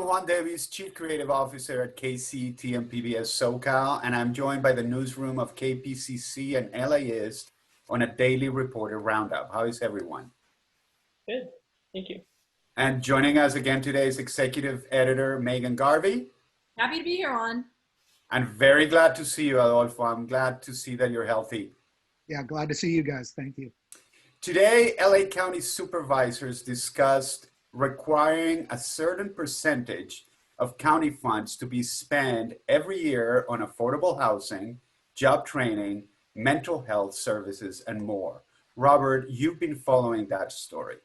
Juan Davies, Chief Creative Officer at KCET and PBS SoCal, and I'm joined by the newsroom of KPCC and LAist on a daily reporter roundup. How is everyone? Good, thank you. And joining us again today is Executive Editor Megan Garvey. Happy to be here, Juan. I'm very glad to see you, Adolfo. I'm glad to see that you're healthy. Yeah, glad to see you guys. Thank you. Today, LA County supervisors discussed requiring a certain percentage of county funds to be spent every year on affordable housing, job training, mental health services, and more. Robert, you've been following that story.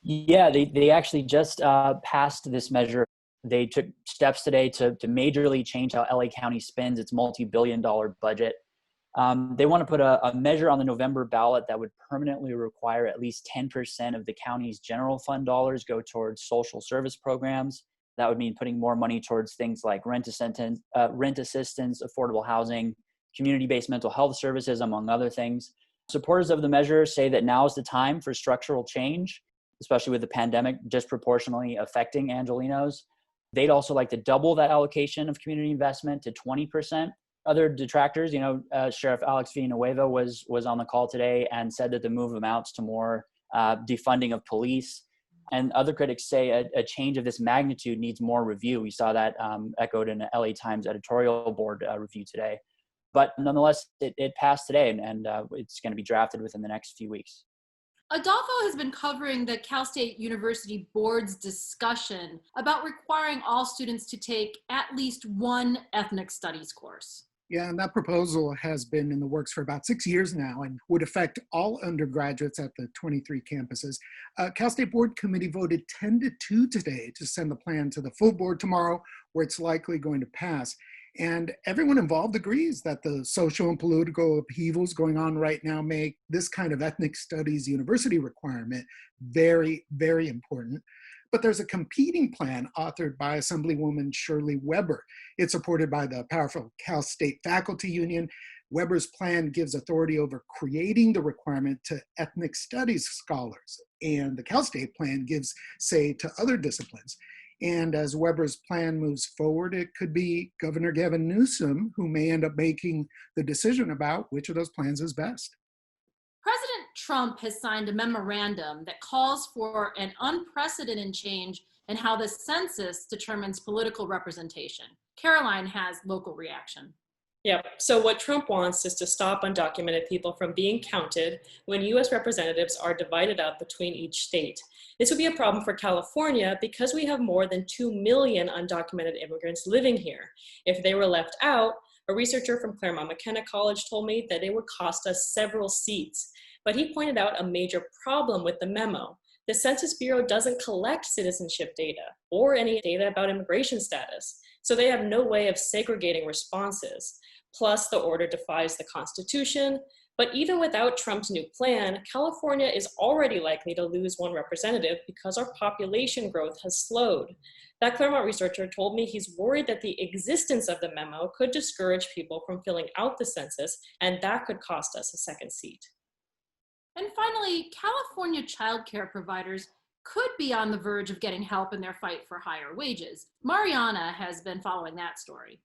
Yeah, they actually just passed this measure. They took steps today to majorly change how LA County spends its multi-billion-dollar budget. They want to put a measure on the November ballot that would permanently require at least 10% of the county's general fund dollars go towards social service programs. That would mean putting more money towards things like rent assistance, affordable housing, community-based mental health services, among other things. Supporters of the measure say that now is the time for structural change, especially with the pandemic disproportionately affecting Angelenos. They'd also like to double that allocation of community investment to 20%. Other detractors, Sheriff Alex Villanueva was on the call today and said that the move amounts to more defunding of police. And other critics say a change of this magnitude needs more review. We saw that echoed in the LA Times editorial board review today. But nonetheless, it passed today, and it's going to be drafted within the next few weeks. Adolfo has been covering the Cal State University Board's discussion about requiring all students to take at least one ethnic studies course. Yeah, and that proposal has been in the works for about 6 years now and would affect all undergraduates at the 23 campuses. Cal State Board Committee voted 10-2 today to send the plan to the full board tomorrow, where it's likely going to pass. And everyone involved agrees that the social and political upheavals going on right now make this kind of ethnic studies university requirement very, very important. But there's a competing plan authored by Assemblywoman Shirley Weber. It's supported by the powerful Cal State Faculty Union. Weber's plan gives authority over creating the requirement to ethnic studies scholars, and the Cal State plan gives say to other disciplines. And as Weber's plan moves forward, it could be Governor Gavin Newsom who may end up making the decision about which of those plans is best. President Trump has signed a memorandum that calls for an unprecedented change in how the census determines political representation. Caroline has local reaction. Yeah, so what Trump wants is to stop undocumented people from being counted when U.S. representatives are divided up between each state. This would be a problem for California because we have more than 2 million undocumented immigrants living here. If they were left out, a researcher from Claremont McKenna College told me that it would cost us several seats. But he pointed out a major problem with the memo. The Census Bureau doesn't collect citizenship data or any data about immigration status, so they have no way of segregating responses. Plus, the order defies the Constitution. But even without Trump's new plan, California is already likely to lose one representative because our population growth has slowed. That Claremont researcher told me he's worried that the existence of the memo could discourage people from filling out the census, and that could cost us a second seat. And finally, California childcare providers could be on the verge of getting help in their fight for higher wages. Mariana has been following that story.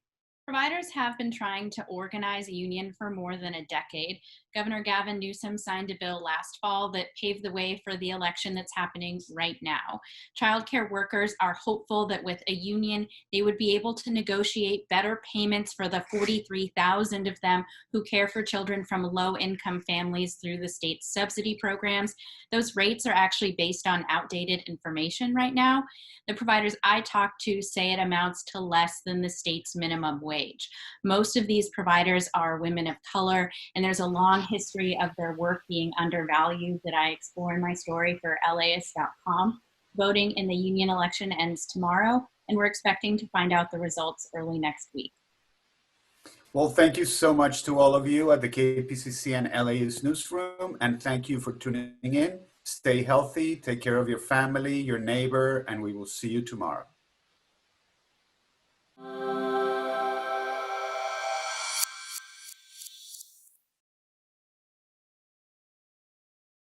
Providers have been trying to organize a union for more than a decade. Governor Gavin Newsom signed a bill last fall that paved the way for the election that's happening right now. Childcare workers are hopeful that with a union, they would be able to negotiate better payments for the 43,000 of them who care for children from low-income families through the state's subsidy programs. Those rates are actually based on outdated information right now. The providers I talked to say it amounts to less than the state's minimum wage. Most of these providers are women of color, and there's a long history of their work being undervalued that I explore in my story for LAist.com. Voting in the union election ends tomorrow, and we're expecting to find out the results early next week. Well, thank you so much to all of you at the KPCC and LAist newsroom, and thank you for tuning in. Stay healthy, take care of your family, your neighbor, and we will see you tomorrow.